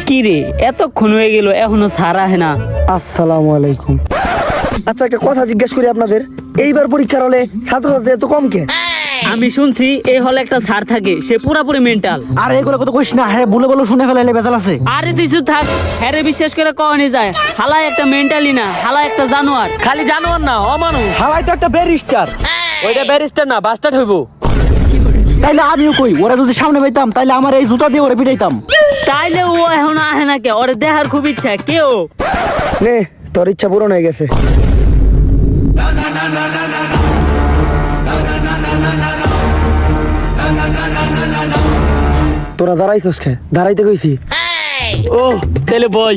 কি রে এতক্ষণ হয়ে গেল এখনো স্যার আহে না। আসসালামু আলাইকুম। আচ্ছা একটা কথা জিজ্ঞেস করি আপনাদের, এইবার পরীক্ষার হলে ছাত্রছাত্রী এত কম কে? আমি শুনছি এই হলে একটা স্যার থাকে, সে পুরাপুরি মেন্টাল। আর এগুলো কত কইস না, হ্যাঁ বলে বলে শুনে ফেলাইলে বেজাল আছে। আরে তুই শুধু থাক, হ্যারে বিশ্বাস করে কখনই যায়। হালাই একটা মেন্টালি না, হালাই একটা জানোয়ার। খালি জানোয়ার না, অমানুষ। হালাই তো একটা ব্যারিস্টার। ওইটা ব্যারিস্টার না, বাস্টার্ড হইব। তাইলে আমিও কই, ওরা যদি সামনে পাইতাম তাইলে আমার এই জুতা দিয়ে ওরে পিটাইতাম। তাইলে ও এখন আহে না কে? ওরে দেখার খুব ইচ্ছা। কেউ নে তোর ইচ্ছা পূরণ হয়ে গেছে। তোরা দাঁড়াইছস কে? দাঁড়াইতে কইছি। ও তাহলে বই।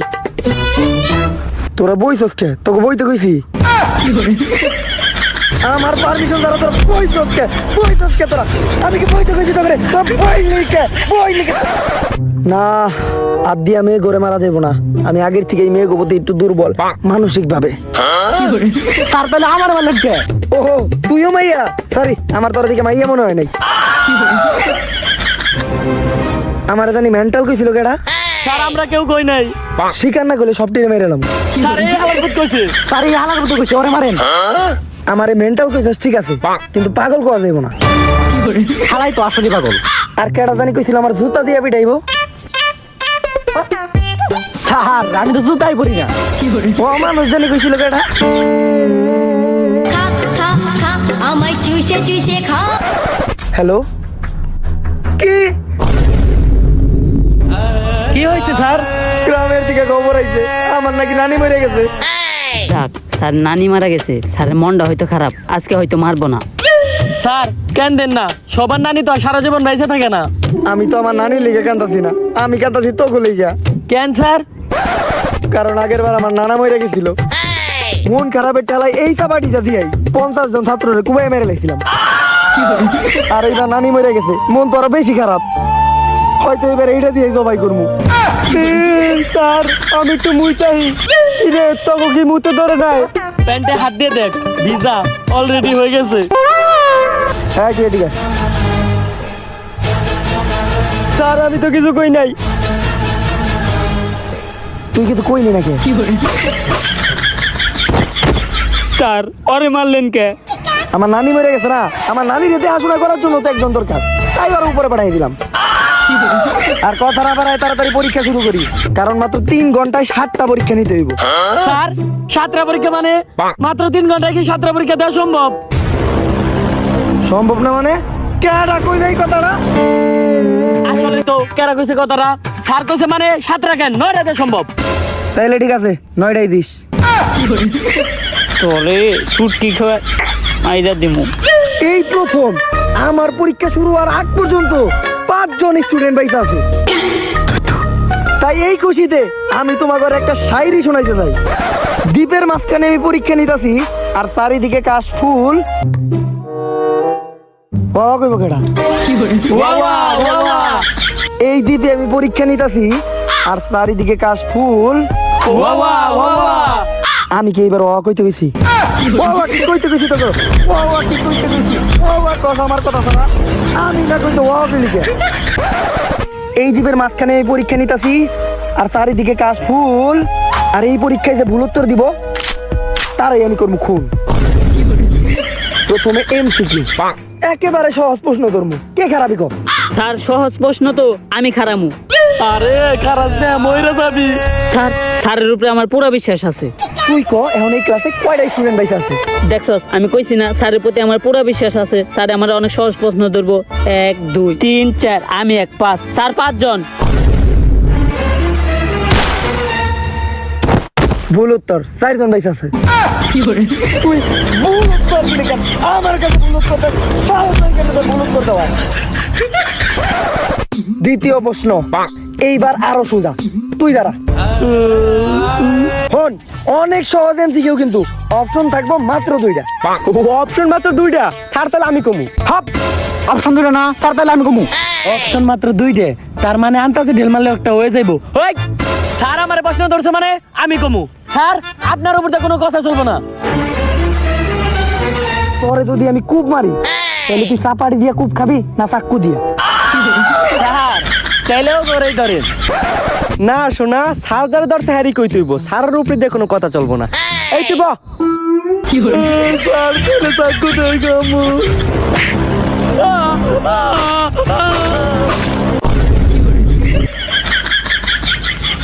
তোরা বইছস কে? তোকে বইতে কইছি। আমার পারমিশন দ্বারা তোরা বইছস কে? বইছস কে তোরা? আমি কি বইতে কইছি তোরে? তোরা বই লিখে, বই লিখে। না, আর দিয়া মেয়ে গড়ে মারা যাবো না। আমি আগের থেকে এই মেয়ে প্রতি একটু দুর্বল মানসিক ভাবে। স্যার তাহলে আমার মালের কে? ওহো তুইও মাইয়া? সরি, আমার তোর দিকে মাইয়া মনে হয় নাই। আমার জানি মেন্টাল কইছিল কেডা? স্যার আমরা কেউ কই নাই। শিকার না করলে সব টিরে মেরে এলাম। স্যার এই হালাকুত কইছে। স্যার এই হালার মতো কইছে, ওরে মারেন। আমারে মেন্টাল কইছস ঠিক আছে, কিন্তু পাগল কোয়া যাইব না। হালাই তো আসলে পাগল। আর কেডা জানি কইছিল আমার জুতা দিয়া পিটাইবো। স্যার আমি তো জুতাই পরি না। ও মানুষ জানি কইছিল কেডা? খা খা খা আমায় চুষে চুষে খা। হ্যালো, কি কি হইছে স্যার? গ্রামের দিকে খবর আইছে আমার নাকি নানি মরে গেছে। যাক, স্যার নানি মারা গেছে। স্যারের মনটা হয়তো খারাপ, আজকে হয়তো মারবো না। স্যার কেন দেন না? সবার নানি তো আর সারা জীবন বেঁচে থাকে না। আমি তো আমার নানির লিগে কান্দাছি না, আমি কান্দাছি তোকে লিগা। কেন স্যার? কারণ আগের বার আমার নানা মরে গেছিল। মন খারাপের ঠেলায় এই চাপাটিটা দিয়াই 50 জন ছাত্ররে কুবাই মেরে লেছিলাম। আর এইবার নানি মরে গেছে, মন তো আরো বেশি খারাপ। হয়তো এবার এইটা দিয়ে জবাই করবো। স্যার আমি একটু মুইতাই রে, তোকে কি মুতে ধরে নাই? প্যান্টে হাত দিয়ে দেখ, ভিজা অলরেডি হয়ে গেছে। হ্যাঁ ঠিক আছে। স্যার আমি তো কিছু কই নাই। তুই কিছু কইনি নাকি? স্যার ওরে মারলেন কে? আমার নানি মরে গেছে না, আমার নানি রেতে আগুনা করার জন্য তো একজন দরকার, তাই ওর উপরে পাঠিয়ে দিলাম। আর কথা না বাড়ায় তাড়াতাড়ি পরীক্ষা শুরু করি, কারণ মাত্র 3 ঘন্টায় 7টা পরীক্ষা নিতে হইব। স্যার 7টা পরীক্ষা মানে মাত্র 3 ঘন্টায় কি 7টা পরীক্ষা দেওয়া সম্ভব? সম্ভব না মানে? কেডা কই নাই কথাটা? আসলে তো কেরা কইছে কথাটা। স্যার কইছে মানে 7টা কেন 9টা দেওয়া সম্ভব। তাইলে ঠিক আছে, 9টাই দিস। তোরে ছুটি খাওয়া আইদা দিমু। এই প্রথম আমার পরীক্ষা শুরু হওয়ার আগ পর্যন্ত 5 জন স্টুডেন্ট বাইসা আছে। তাই এই খুশিতে আমি তোমাদের একটা শায়রি শোনাইতে চাই। দ্বীপের মাঝখানে আমি পরীক্ষা নিতাছি, আর চারিদিকে কাশ ফুল। বাবা কইব কেডা? এই দ্বীপে আমি পরীক্ষা নিতাছি, আর চারিদিকে কাশ ফুল। আমি কি এবার কইতে গেছি? কি কইতে গেছি তোকে? কি কইতে গেছি? কথা আমার কথা শোনা। আমি না কইতে লিখে। এই দ্বীপের মাঝখানে এই পরীক্ষা নিতাছি, আর চারিদিকে কাশ ফুল। আর এই পরীক্ষায় যে ভুল উত্তর দিব তারাই আমি করবো খুন। প্রথমে এমসিকিউ, একেবারে সহজ প্রশ্ন ধর্ম। কে খারাপই কম? স্যার সহজ প্রশ্ন তো, আমি খারামু। আরে খারাপ না, মইরা যাবি। স্যার স্যারের উপরে আমার পুরো বিশ্বাস আছে। তুই ক এখন এই ক্লাসে কয়টা স্টুডেন্ট বাইসা আছে? দেখছস আমি কইছি না, স্যারের প্রতি আমার পুরো বিশ্বাস আছে। স্যার আমার অনেক সহজ প্রশ্ন ধরবো। 1 2 3 4, আমি 1 5। স্যার 5 জন। ভুল উত্তর, 4 জন বাইসা আছে। তুই ভুল উত্তর দিলি কেন? আমার কাছে ভুল উত্তর দেয়, সাহস হয় কেন তোর ভুল উত্তর দেওয়ার? দ্বিতীয় প্রশ্ন এইবার আরো সোজা, তুই দাঁড়া। হন অনেক সহজ এমসিকিউ, কিন্তু অপশন থাকবো মাত্র 2টা। অপশন মাত্র 2টা? স্যার তাহলে আমি কমু। হাপ, অপশন 2টা না স্যার, তাহলে আমি কমু। অপশন মাত্র 2টে, তার মানে আন্তাজে ঢেল মারলে একটা হয়ে যাইবো। ওই স্যার আমার প্রশ্ন ধরছে মানে আমি কমু। স্যার আপনার উপর তো কোনো কথা চলবো না। তোরে যদি আমি কূপ মারি তাহলে তুই চাপাটি দিয়ে কূপ খাবি না চাক্কু দিয়ে? স্যার চাইলেও করেই ধরেন। না শোনা, স্যার যারা ধরছে হ্যারি কই তুইব, স্যারের উপরে দিয়ে কোনো কথা চলবো না। এই তুই বহ।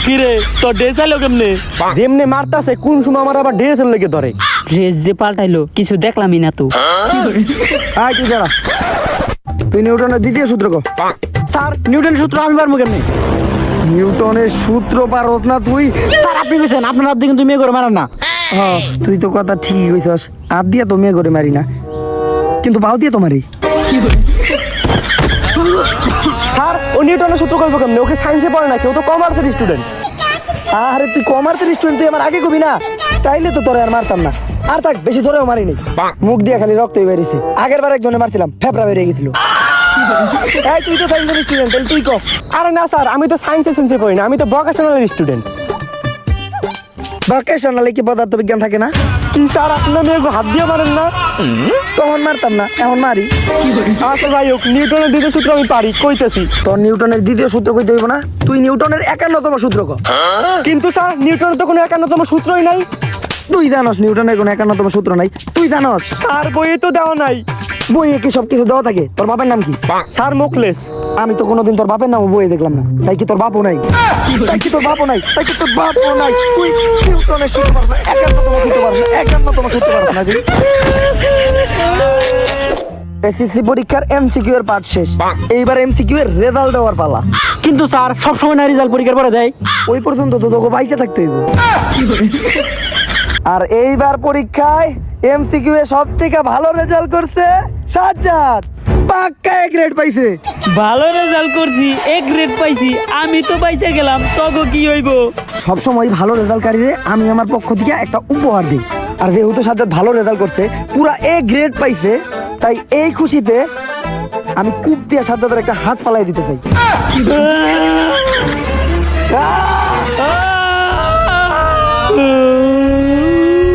কিরে তোর ড্রেস আইলো কেমনে? যেমনে মারতাছে কোন সময় আমার আবার ড্রেসের লেগে ধরে। ড্রেস যে পাল্টাইলো কিছু দেখলামই না তো। আয় তুই দাঁড়া, তুই নিউটনের দ্বিতীয় সূত্র কো। স্যার নিউটনের সূত্র আমি পারবো কেমনে? নিউটনের সূত্র পারস না তুই? স্যার আপনি কইছেন আপনার হাত দিয়ে কিন্তু মেয়ে করে মারেন না। হ্যাঁ তুই তো কথা ঠিকই কইছস, হাত দিয়ে তো মেয়ে করে মারি না, কিন্তু বাউ দিয়ে তো মারি। স্যার ও নিউটনের সূত্র কইব কেমনে? ওকে সায়েন্সে পড়ে না, কেউ তো কমার্সের স্টুডেন্ট। আরে তুই কমার্সের স্টুডেন্ট, তুই আমার আগে কবি না, তাইলে তো তোরে আর মারতাম না। আর থাক, বেশি ধরেও মারিনি, মুখ দিয়ে খালি রক্তই বেরিয়েছে। আগের বার একজনে মারছিলাম, ফেফড়া বেরিয়ে গেছিল। এই তুই তো সায়েন্সের স্টুডেন্ট, তাহলে তুই কো। আরে না স্যার, আমি তো সায়েন্সে সেন্সে পড়ি না, আমি তো ভোকেশনাল স্টুডেন্ট। ভোকেশনালে কি পদার্থ বিজ্ঞান থাকে না? কি স্যার আপনার মেয়ে হাত দিয়ে মারেন না? তখন মারতাম না, এখন মারি। আচ্ছা যাই হোক, নিউটনের দ্বিতীয় সূত্র আমি পারি, কইতেছি। তোর নিউটনের দ্বিতীয় সূত্র কইতে হইব না, তুই নিউটনের 51তম সূত্র ক। কিন্তু স্যার নিউটনের তো কোনো 51তম সূত্রই নাই। তুই জানস নিউটনের কোনো 51তম সূত্র নাই? তুই জানস? স্যার বইয়ে তো দেওয়া নাই। বইয়ে কি সব কিছু দেওয়া থাকে? তোর বাপের নাম কি? স্যার মুখলেস। আমি তো কোনোদিন তোর বাপের নাম বইয়ে দেখলাম না, তাই কি তোর বাপও নাই? তাই কি তোর বাপও নাই? তাই কি তোর বাপও নাই? তুই নিউটনের সূত্র পারছ না, 51তম সূত্র পারছ না, 51তম সূত্র পারছ না তুই। এসএসসি পরীক্ষার এমসিকিউ এর পার্ট শেষ, এইবার এমসিকিউ এর রেজাল্ট দেওয়ার পালা। কিন্তু স্যার সবসময় না রেজাল্ট পরীক্ষার পরে দেয়। ওই পর্যন্ত তো তোকে বাইকে থাকতে হইব। আর এইবার পরীক্ষায় এমসিকিউ এ সব থেকে ভালো রেজাল্ট করছে সাজ্জাদ, পাক্কা এ গ্রেড পাইছে। ভালো রেজাল্ট করছি, এ গ্রেড পাইছি, আমি তো পাইতে গেলাম, তগো কি হইব? সবসময় ভালো রেজাল্টকারীরে আমি আমার পক্ষ থেকে একটা উপহার দিই। আর যেহেতু সাজ্জাদ ভালো রেজাল্ট করছে, পুরা এ গ্রেড পাইছে, তাই এই খুশিতে আমি কূপ দিয়ে সাজ্জাদের একটা হাত ফালাই দিতে চাই।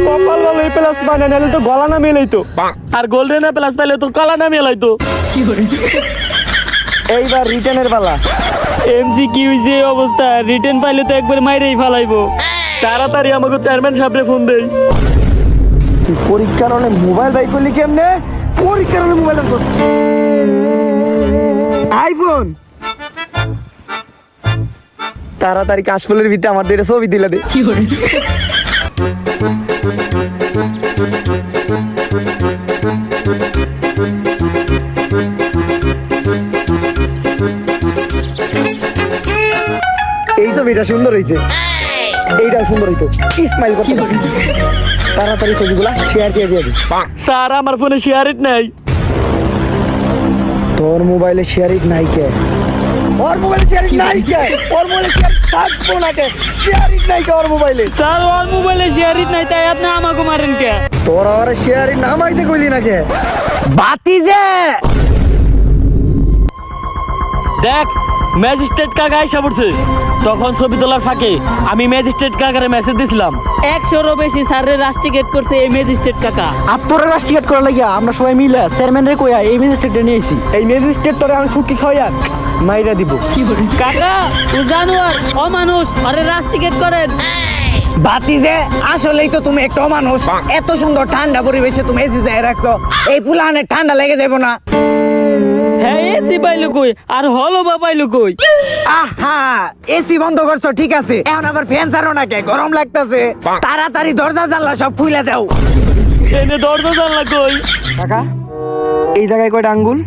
কপাল ভালো এই প্লাস বানায় নাহলে তো গলা নামিয়ে লাইতো, আর গোল্ডেন প্লাস পাইলে তো কলা নামিয়ে লাইতো। এইবার রিটেনের পালা। এমসিকিউ যে অবস্থা, রিটেন পাইলে তো একবার মাইরেই ফালাইবো। তাড়াতাড়ি আমাকে চেয়ারম্যান সাহেবরে ফোন দেই। তুই পরীক্ষার হলে মোবাইল বাই করলি কেমনে? পরীক্ষার হলে মোবাইল আইফোন। তাড়াতাড়ি কাশফুলের ভিতরে আমার দুইটা ছবি দিলে দে। এই ছবিটা সুন্দর হইছে, এইটাও সুন্দর হইতো, ইসমাইল করতে পারি। তাড়াতাড়ি ছবিগুলা শেয়ার দিয়ে দিয়ে দিই। স্যার আমার ফোনে শেয়ার ইট নাই। তোর মোবাইলে শেয়ার ইট নাই কে? ওর মোবাইলে শেয়ার ইট নাই কে? ওর মোবাইলে শেয়ার থাকবো না কে? শেয়ার ইট নাই কে ওর মোবাইলে? স্যার ওর মোবাইলে শেয়ার নাই, তাই আপনি আমাকে মারেন কে? তোর আর শেয়ার ইট নামাইতে কইলি না কে? বাতি যে দেখ, ম্যাজিস্ট্রেট কাকা আইসা পড়ছে। তখন ছবি তোলার ফাঁকে আমি ম্যাজিস্ট্রেট কাকারে মেসেজ দিছিলাম। 100-রও বেশি স্যারের রাস্টিকেট করছে এই ম্যাজিস্ট্রেট কাকা। আর তোরা রাস্টিকেট করা লাগিয়া আমরা সবাই মিলে চেয়ারম্যান রে কইয়া এই ম্যাজিস্ট্রেটে নিয়ে আইছি। এই ম্যাজিস্ট্রেট তোরে আমি ছুটি খাওয়াইয়া মাইরা দিব। কাকা ও জানোয়ার, অমানুষ, আরে রাস্টিকেট করেন। বাতি যে আসলেই তো তুমি একটা মানুষ, এত সুন্দর ঠান্ডা পরিবেশে তুমি এসি যায় রাখছো, এই পুলানে ঠান্ডা লেগে যাবো না? হ্যাঁ এসি পাইলো কই, আর হলো বা পাইলো কই? আহা, এসি বন্ধ করছো ঠিক আছে, এখন আবার ফ্যান ছাড়ো না কে? গরম লাগতেছে, তাড়াতাড়ি দরজা জানলা সব খুলে দাও। এনে দরজা জানলা কই? কাকা এই জায়গায় কয়টা আঙ্গুল?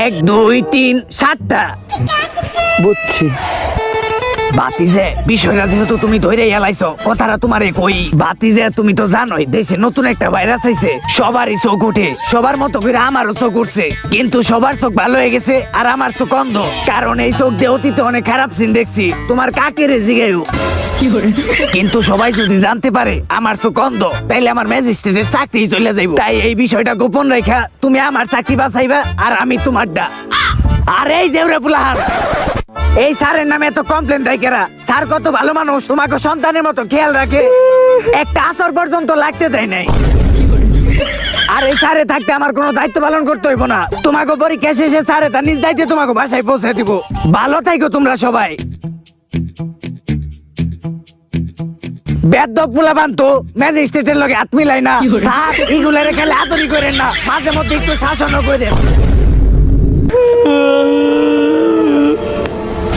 1 2 3 7টা। বুঝছি। বাতিজে বিষয়টা যেহেতু তুমি ধরে এলাইছো, কথাটা তোমারে কই। বাতিজে তুমি তো জানোই দেশে নতুন একটা ভাইরাস আইছে, সবারই চোখ উঠে, সবার মতো করে আমারও চোখ উঠছে, কিন্তু সবার চোখ ভালো হয়ে গেছে আর আমার চোখ অন্ধ। কারণ এই চোখ দিয়ে অতীতে অনেক খারাপ সিন দেখছি, তোমার কাকেরে জিগাইও। কিন্তু সবাই যদি জানতে পারে আমার চোখ অন্ধ, তাইলে আমার ম্যাজিস্ট্রেটের চাকরি চলে যাইব। তাই এই বিষয়টা গোপন রেখা তুমি আমার চাকরি বাঁচাইবা আর আমি তোমারটা। আর এই দেউরে পুলাহার, এই স্যারের নামে এত কমপ্লেন রাখেরা, স্যার কত ভালো মানুষ, তোমাকে সন্তানের মতো খেয়াল রাখে, একটা আসর পর্যন্ত লাগতে দেয় নাই। আর এই স্যারে থাকতে আমার কোনো দায়িত্ব পালন করতে হইব না, তোমাকে পরীক্ষা শেষে স্যারে তার নিজ দায়িত্বে তোমাকে বাসায় পৌঁছে দিব। ভালো থাকো তোমরা সবাই। বেদ্য পোলাপান তো ম্যাজিস্ট্রেটের লগে হাত মিলাই না স্যার এগুলারে খেলে আদরি করেন না মাঝে মধ্যে একটু শাসনও করেন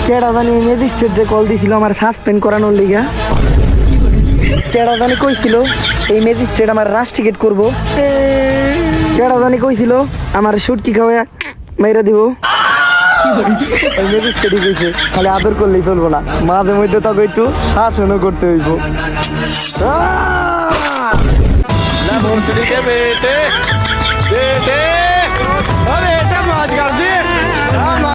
কেডা জানি ম্যাজিস্ট্রেটে কল দিছিল আমার সাসপেন্ড করানোর লিগা। কেডা জানি কইছিল এই ম্যাজিস্ট্রেট আমার রাশ টিকেট করবো। কেডা জানি কইছিল আমার সুটকি খাওয়া মেরে দিব। এই ম্যাজিস্ট্রেটই কইছে খালি আদর করলেই চলবো না, মাঝে মধ্যে তোকে একটু শাসনও করতে হইব। La भोसड़ी के बेटे बेटे अरे